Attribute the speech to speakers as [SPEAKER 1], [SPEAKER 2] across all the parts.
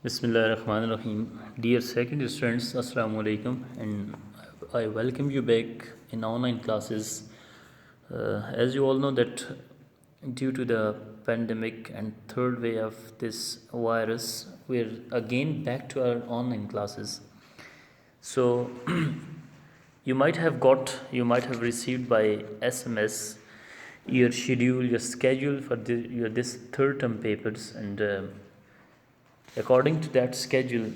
[SPEAKER 1] Bismillahirrahmanirrahim. Dear second students, Assalamu alaikum, and I welcome you back in online classes. As you all know that due to the pandemic and third wave of this virus, we're again back to our online classes. So you might have received by SMS your schedule for your this third term papers, and according to that schedule,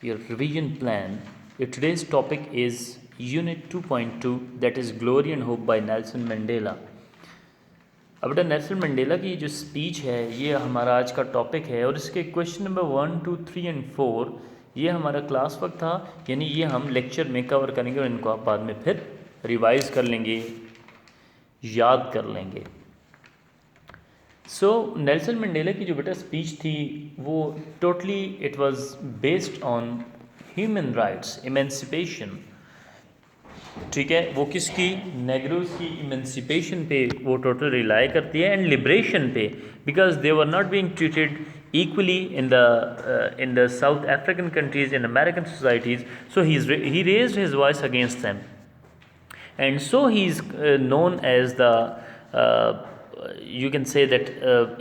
[SPEAKER 1] your revision plan, your today's topic is Unit 2.2, that is Glory and Hope by Nelson Mandela. अब बेटा Nelson Mandela की जो speech है ये हमारा आज का topic है, और इसके क्वेश्चन नंबर 1, 2, 3 एंड 4 ये हमारा क्लास वर्क था, यानी ये हम लेक्चर में कवर करेंगे और इनको आप बाद में फिर रिवाइज कर लेंगे, याद कर लेंगे. सो नेल्सन मंडेला की जो बेटा स्पीच थी वो totally it was based on human rights, emancipation. ठीक है, वो किसकी, नेग्रोज की इमेंसिपेशन पे वो टोटल रिलाई करती है, एंड लिबरेशन पे, because they were not being treated equally in the South African countries, in American societies. So he raised his voice against them, and so he's known as the you can say that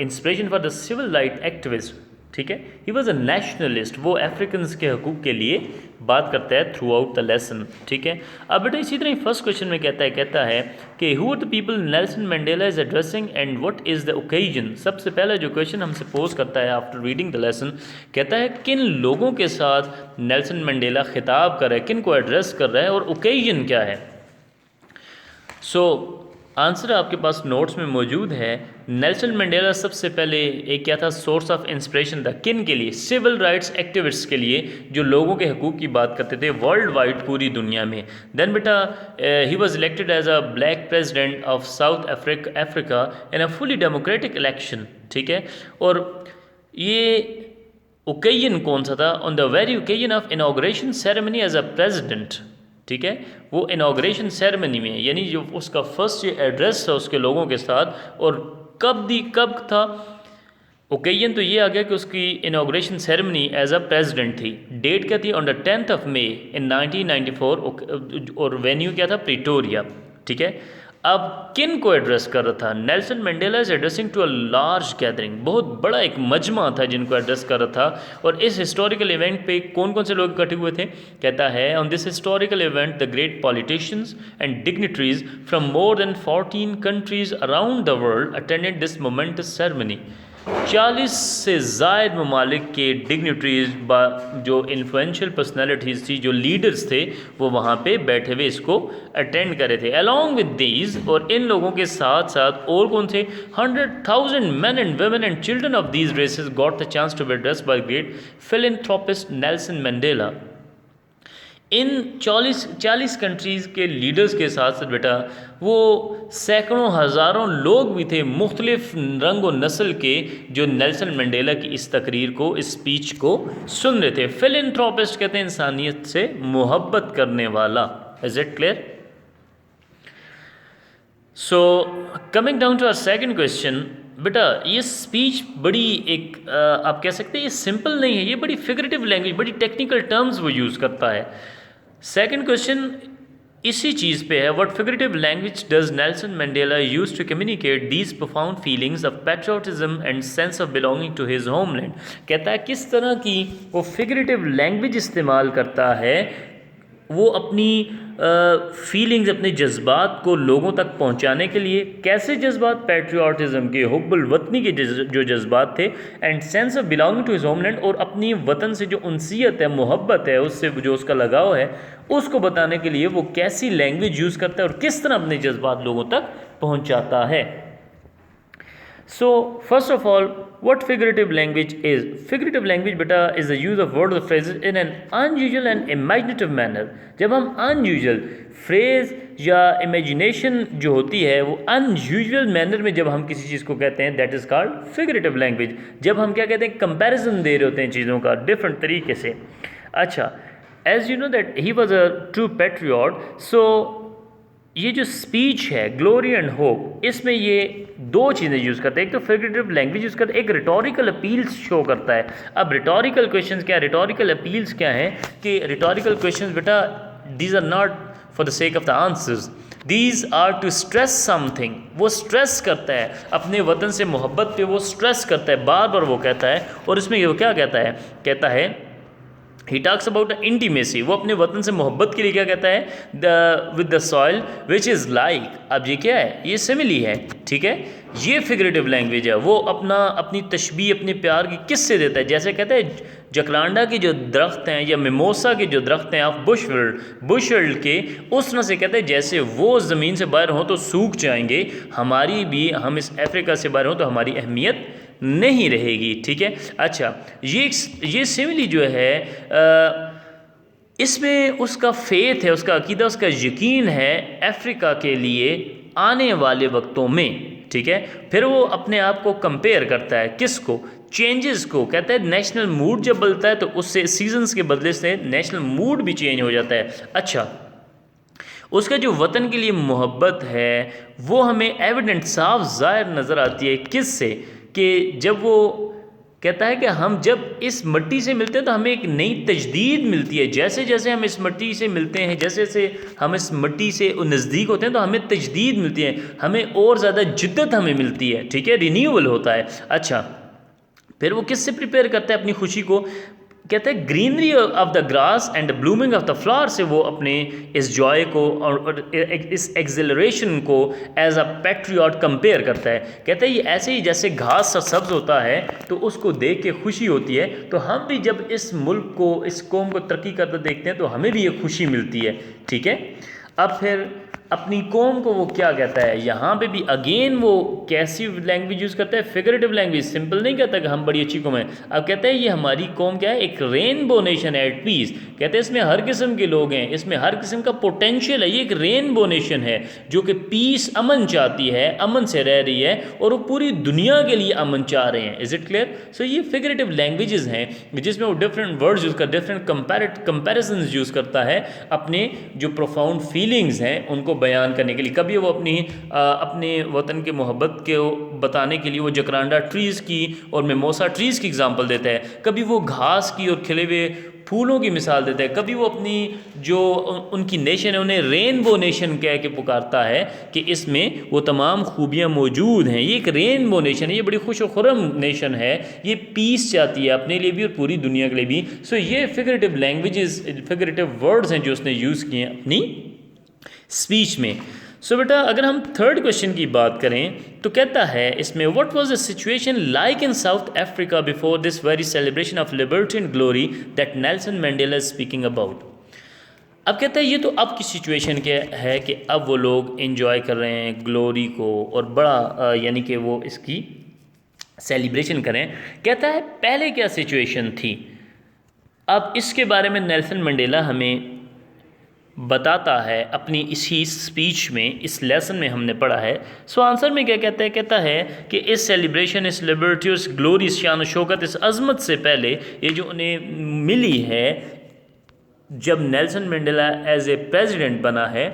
[SPEAKER 1] inspiration for the civil rights activist. ठीक है, he was a nationalist, वो Africans के हकूक़ के लिए बात करता है through out the lesson. ठीक है, अब बेटा इसी तरह फर्स्ट क्वेश्चन में कहता है कि who are the people Nelson Mandela is addressing and what is the occasion. सबसे पहला जो क्वेश्चन हमसे पोज करता है आफ्टर रीडिंग द लेसन, कहता है किन लोगों के साथ नेल्सन मंडेला खिताब कर रहा है, किन को एड्रेस कर रहा है और ओकेजन क्या है. सो आंसर आपके पास नोट्स में मौजूद है. नेल्सन मंडेला सबसे पहले एक क्या था, सोर्स ऑफ इंस्पिरेशन था, किन के लिए, सिविल राइट्स एक्टिविस्ट्स के लिए जो लोगों के हकूक़ की बात करते थे वर्ल्ड वाइड, पूरी दुनिया में. देन बेटा he was elected as a black president of South Africa in a fully democratic election. ठीक है, और ये ओकेजन कौन सा था, on the very occasion of inauguration ceremony as a president. ठीक है, वो इनॉग्रेशन सेरेमनी में, यानी जो उसका फर्स्ट ये एड्रेस था उसके लोगों के साथ, और कब था ओकेजन, तो ये आ गया कि उसकी inauguration ceremony as a president थी. डेट क्या थी, on the 10th of May in 1994, और वेन्यू क्या था, प्रिटोरिया. ठीक है, अब किन को एड्रेस कर रहा था, Nelson Mandela is addressing to a large gathering, बहुत बड़ा एक मजमा था जिनको एड्रेस कर रहा था. और इस हिस्टोरिकल इवेंट पे कौन कौन से लोग इकट्ठे हुए थे, कहता है on this historical event the great politicians and dignitaries from more than 14 countries around the world attended this moments ceremony. 40 से ज़ायद ममालिक के डिग्निटरीज, जो इन्फ्लुएंशियल पर्सनैलिटीज़ थी, जो लीडर्स थे, वो वहाँ पे बैठे हुए इसको अटेंड करे थे. अलॉन्ग विद दीज, और इन लोगों के साथ साथ और कौन थे, 100,000 men and women and children of these races got the chance to be addressed by great philanthropist Nelson Mandela. In 40 countries के लीडर्स के साथ साथ बेटा वो सैकड़ों हज़ारों लोग भी थे मुख्तलिफ रंग और नस्ल के, जो नेल्सन मंडेला की इस तकरीर को, इस स्पीच को सुन रहे थे. फिलैंथ्रोपिस्ट कहते हैं इंसानियत से मोहब्बत करने वाला. Is it clear? So coming down to our second question, बेटा ये स्पीच बड़ी एक आप कह सकते हैं ये सिंपल नहीं है, ये बड़ी फिगरेटिव लैंग्वेज, बड़ी टेक्निकल टर्म्स वो यूज़ करता है. सेकंड क्वेश्चन इसी चीज़ पे है, what figurative language does Nelson Mandela use to communicate these profound feelings of patriotism and sense of belonging to his homeland. कहता है किस तरह की वो फिगरेटिव लैंग्वेज इस्तेमाल करता है, वो अपनी फीलिंग्स, अपने जज्बात को लोगों तक पहुंचाने के लिए. कैसे जज्बात, पैट्रियोटिज्म के, हुब्बुल वतनी के जो जज्बात थे, and sense of belonging to his homeland, और अपनी वतन से जो उनसियत है, मोहब्बत है, उससे जो उसका लगाव है, उसको बताने के लिए वो कैसी लैंग्वेज यूज़ करता है और किस तरह अपने जज्बात लोगों तक पहुँचाता है. So first of all, what figurative language is? Figurative language बेटा is the use of words or phrases in an unusual and imaginative manner. जब हम unusual phrase या imagination जो होती है वो unusual manner में जब हम किसी चीज़ को कहते हैं, that is called figurative language. जब हम क्या कहते हैं, comparison दे रहे होते हैं चीज़ों का different तरीके से. अच्छा, as you know that he was a true patriot, so ये जो स्पीच है ग्लोरी एंड होप, इसमें ये दो चीज़ें यूज़ करते हैं। एक तो फिगरेटिव लैंग्वेज यूज़ करते हैं, एक रिटोरिकल अपील्स शो करता है। अब रिटोरिकल क्वेश्चंस क्या है, रिटोरिकल अपील्स क्या है कि रिटोरिकल क्वेश्चंस बेटा these are not for the sake of the answers, these are to stress something. वो स्ट्रेस करता है अपने वतन से मोहब्बत पे, वो स्ट्रेस करता है, बार बार वो कहता है। और इसमें वो क्या कहता है ही टॉक्स अबाउट इंटीमेसी, वो अपने वतन से मोहब्बत के लिए क्या कहता है, the with the soil which is like. अब ये क्या है, ये सिमिली है, ठीक है। ये फिगरेटिव लैंग्वेज है, वो अपनी तशबीह अपने प्यार की किससे देता है, जैसे कहता है जकरांडा के जो दरख्त हैं या मिमोसा के जो दरख्त हैं ऑफ बुशवर्ल्ड के, उस तरह से कहते हैं जैसे वो ज़मीन से बाहर हों तो सूख जाएंगे, हमारी भी, हम इस अफ्रीका से बाहर हों तो हमारी अहमियत नहीं रहेगी, ठीक है। अच्छा, ये सिमिली जो है इसमें उसका फेथ है, उसका अकीदा, उसका यकीन है अफ्रीका के लिए आने वाले वक्तों में, ठीक है। फिर वो अपने आप को कंपेयर करता है किसको, चेंजेस को। कहता है नेशनल मूड जब बदलता है तो उससे सीजन्स के बदले से नेशनल मूड भी चेंज हो जाता है। अच्छा, उसका जो वतन के लिए मोहब्बत है वो हमें एविडेंट साफ ज़ाहिर नज़र आती है किससे, कि जब वो कहता है कि हम जब इस मिट्टी से मिलते हैं तो हमें एक नई तजदीद मिलती है। जैसे जैसे हम इस मिट्टी से मिलते हैं, जैसे जैसे हम इस मिट्टी से नज़दीक होते हैं तो हमें तजदीद मिलती है, हमें और ज़्यादा जिद्दत हमें मिलती है, ठीक है, रिन्यूअल होता है। अच्छा, फिर वो किससे प्रिपेयर करता है अपनी खुशी को, कहता है greenery of the grass and blooming of the flower से वो अपने इस जॉय को और इस एक्सिलरेशन को एज अ पैट्रियट कंपेयर करता है। कहता है ये ऐसे ही जैसे घास सब्ज होता है तो उसको देख के खुशी होती है, तो हम भी जब इस मुल्क को, इस कौम को तरक्की करते देखते हैं तो हमें भी ये खुशी मिलती है, ठीक है। अब फिर अपनी कौम को वो क्या कहता है, यहाँ पे भी अगेन वो कैसी लैंग्वेज यूज़ करता है, फिगरेटिव लैंग्वेज। सिंपल नहीं कहता कि हम बड़ी अच्छी कौम है। अब कहता है ये हमारी कौम क्या है, एक रेनबो नेशन है एट पीस। कहते हैं इसमें हर किस्म के लोग हैं, इसमें हर किस्म का पोटेंशियल है, ये एक रेनबो नेशन है जो कि पीस, अमन चाहती है, अमन से रह रही है और वो पूरी दुनिया के लिए अमन चाह रहे हैं। Is it clear? सो ये फिगरेटिव लैंग्वेजेस हैं जिसमें वो डिफरेंट वर्ड्स यूज़ कर, डिफरेंट कंपेरिजन यूज़ करता है अपने जो प्रोफाउंड फीलिंग्स हैं उनको बयान करने के लिए। कभी वो अपने वतन के मोहब्बत के बताने के लिए वो जकरांडा ट्रीज़ की और मिमोसा ट्रीज़ की एग्जांपल देता है, कभी वो घास की और खिले हुए फूलों की मिसाल देता है, कभी वो अपनी जो उनकी नेशन है उन्हें रेनबो नेशन कह के पुकारता है कि इसमें वो तमाम खूबियाँ मौजूद हैं, ये एक रेनबो नेशन है, ये बड़ी खुश खुरम नेशन है, ये पीस चाहती है अपने लिए भी और पूरी दुनिया के लिए भी। सो ये फिगरेटिव लैंग्वेजेस, फिगरेटिव वर्ड्स हैं जो उसने यूज़ किए हैं अपनी स्पीच में। सो बेटा अगर हम थर्ड क्वेश्चन की बात करें तो कहता है इसमें, what was the situation like in south Africa before this very celebration of liberty and glory that Nelson Mandela is speaking about. अब कहता है ये तो अब की सिचुएशन क्या है कि अब वो लोग एंजॉय कर रहे हैं ग्लोरी को और बड़ा यानी कि वो इसकी सेलिब्रेशन करें। कहता है पहले क्या सिचुएशन थी, अब इसके बारे में नेल्सन मंडेला हमें बताता है अपनी इसी स्पीच में, इस लेसन में हमने पढ़ा है। सो आंसर में क्या कहता है, कहता है कि इस सेलिब्रेशन, इस लिबर्टी, इस ग्लोरी, इस शान शौकत, इस अजमत से पहले ये जो उन्हें मिली है जब Nelson Mandela as a president बना है,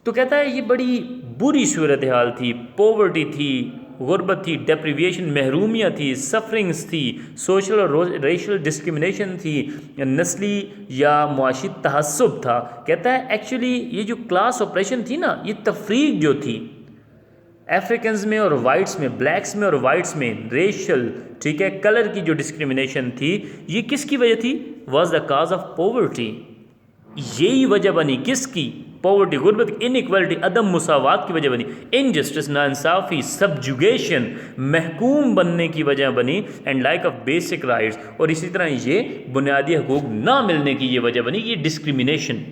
[SPEAKER 1] तो कहता है ये बड़ी बुरी सूरत हाल थी, पॉवर्टी थी, गुर्बत थी, डेप्रीविएशन, महरूमियाँ थी, सफरिंग्स थी, सोशल और रेशल डिस्क्रिमिनेशन थी, नस्ली या मुआशी तहस्सुब था। कहता है एक्चुअली ये जो क्लास ऑपरेशन थी ना, ये तफरीक जो थी अफ्रीकन्स में और वाइट्स में, ब्लैक्स में और वाइट्स में, रेशल, ठीक है, कलर की जो डिस्क्रिमिनेशन थी, ये किसकी वजह थी, was the cause of poverty. यही वजह बनी किसकी, पॉवर्टी, गुर्बत, इनइक्वालिटी, अदम मुसावात की वजह बनी, इनजस्टिस, नाइंसाफ़ी, सब्जुगेशन, महकूम बनने की वजह बनी, and like of basic rights, और इसी तरह ये बुनियादी हकूक़ ना मिलने की ये वजह बनी, ये डिस्क्रिमिनेशन।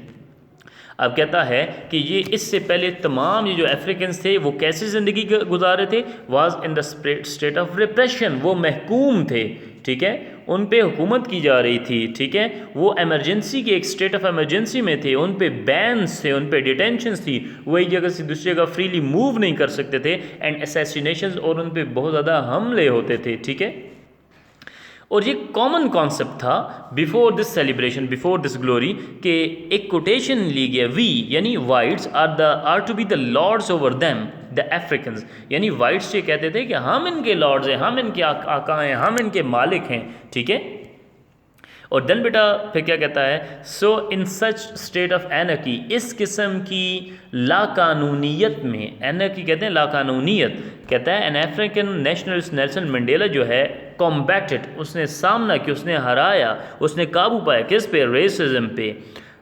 [SPEAKER 1] अब कहता है कि ये इससे पहले तमाम ये जो अफ्रीकन्स थे वो कैसी ज़िंदगी गुजार रहे थे, was in the state of repression, वो महकूम थे, ठीक है, उन पे हुकूमत की जा रही थी, ठीक है, वो एमरजेंसी की एक स्टेट ऑफ एमरजेंसी में थे, उन पे बैन्स थे, उन पे डिटेंशंस थी, वो एक जगह से दूसरी जगह फ्रीली मूव नहीं कर सकते थे, एंड असैसिनेशंस, और उन पे बहुत ज़्यादा हमले होते थे, ठीक है। और ये कॉमन कॉन्सेप्ट था before this celebration, before this glory, कि एक कोटेशन ली गया, वी यानी whites are to be the lords over them the Africans, यानी वाइट्स ये कहते थे कि हम इनके लॉर्ड्स हैं, हम इनके आका हैं, हम इनके मालिक हैं, ठीक है। और देन बेटा फिर क्या कहता है, सो इन सच स्टेट ऑफ एनर्की, इस किस्म की लाकानूनीयत में, एनर्की कहते हैं लाकानूनीयत, कहता है an African nationalist Nelson Mandela जो है कॉम्बैटेड, उसने सामना किया, उसने हराया, उसने काबू पाया किस पे, रेसिज्म पे,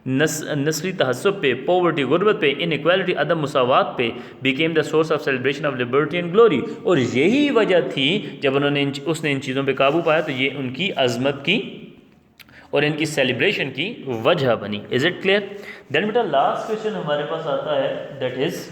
[SPEAKER 1] नस्ली तहस्सुब पे, पॉवर्टी गुर्बत पे, इनइक्वालिटी अदम मुसावात पे, became the source of celebration of liberty and glory. और यही वजह थी जब उसने इन चीज़ों पे काबू पाया तो ये उनकी अजमत की और इनकी सेलिब्रेशन की वजह बनी। Is it clear? देन बेटा लास्ट क्वेश्चन हमारे पास आता है, that is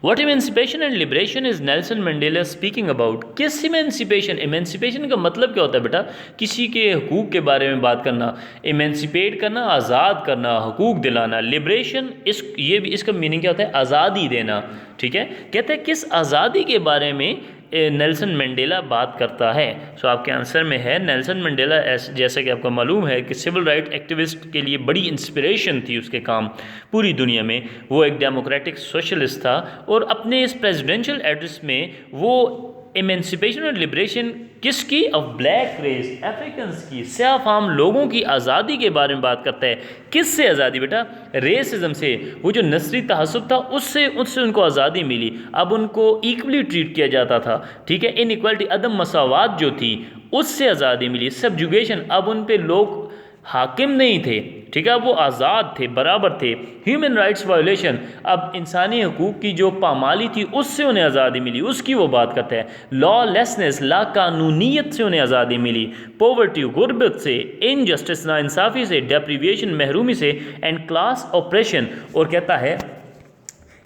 [SPEAKER 1] what emancipation and liberation is Nelson Mandela speaking about. किस इमेंसिपेशन, इमेंसिपेशन का मतलब क्या होता है बेटा, किसी के हकूक़ के बारे में बात करना, इमेंसिपेट करना, आज़ाद करना, हकूक़ दिलाना, लिबरेशन ये भी इसका मीनिंग क्या होता है, आज़ादी देना, ठीक है। कहते हैं किस आज़ादी के बारे में नेल्सन मंडेला बात करता है। सो आपके आंसर में है नेल्सन मंडेला, जैसा कि आपको मालूम है कि सिविल राइट एक्टिविस्ट के लिए बड़ी इंस्पिरेशन थी उसके काम पूरी दुनिया में। वो एक डेमोक्रेटिक सोशलिस्ट था और अपने इस प्रेसिडेंशियल एड्रेस में वो इमेंसिपेशन और लिबरेशन किसकी, ऑफ ब्लैक रेस, अफ्रीकन्स की, स्याह फाम लोगों की आज़ादी के बारे में बात करता है। किससे आज़ादी बेटा, रेसिज्म से, वो जो नस्ली तहस्सुब था उससे उनको आज़ादी मिली, अब उनको इक्वली ट्रीट किया जाता था, ठीक है। इनइक्वालिटी अदम मसावात जो थी उससे आज़ादी मिली, सब्जुगेशन, अब उन पे लोग हाकिम नहीं थे, ठीक है, वो आज़ाद थे, बराबर थे। ह्यूमन राइट्स वायोलेशन, अब इंसानी हकूक़ की जो पामाली थी उससे उन्हें आज़ादी मिली, उसकी वो बात करते हैं। लॉलेसनेस, लाकानूनीयत से उन्हें आज़ादी मिली। पॉवर्टी, गुर्बत से, इनजस्टिस, नाइंसाफ़ी से, डेप्रीविएशन, महरूमी से, एंड क्लास ऑपरेशन, और कहता है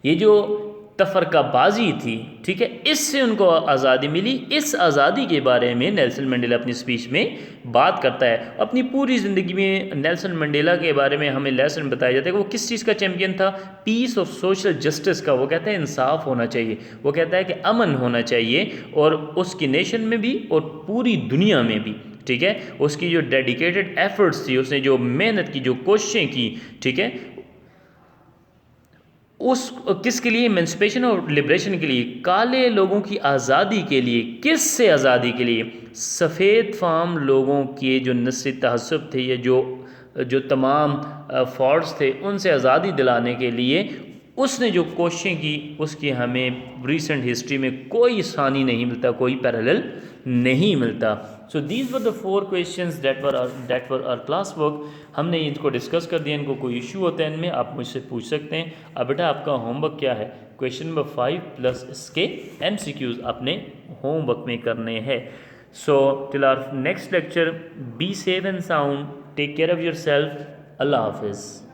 [SPEAKER 1] ये जो तफरकाबाजी थी, ठीक है, इससे उनको आज़ादी मिली। इस आज़ादी के बारे में नेल्सन मंडेला अपनी स्पीच में बात करता है। अपनी पूरी ज़िंदगी में नेल्सन मंडेला के बारे में हमें लेसन बताया जाता है कि वो किस चीज़ का चैम्पियन था, पीस और सोशल जस्टिस का। वो कहता है इंसाफ होना चाहिए, वो कहता है कि अमन होना चाहिए, और उसकी नेशन में भी और पूरी दुनिया में भी, ठीक है। उसकी जो डेडिकेटेड एफर्ट्स थी, उसने जो मेहनत की, जो कोशिशें की, ठीक है, उस किसके लिए, इमेंसिपेशन और लिबरेशन के लिए, काले लोगों की आज़ादी के लिए। किससे आज़ादी के लिए, सफ़ेद फाम लोगों के जो नस्ली तहस्सुब थे या जो तमाम फॉर्ड्स थे उनसे आज़ादी दिलाने के लिए उसने जो कोशिशें की उसकी हमें रिसेंट हिस्ट्री में कोई सानी नहीं मिलता, कोई पैरेलल नहीं मिलता। So these were the 4 questions that were our class work. हमने इनको डिस्कस कर दिया। इनको कोई इशू होता है इनमें आप मुझसे पूछ सकते हैं। अब बेटा आपका होमवर्क क्या है, क्वेश्चन नंबर 5 प्लस इसके MCQs अपने होमवर्क में करने हैं। So till our next lecture, be safe and sound, take care of yourself. अल्लाह हाफिज़।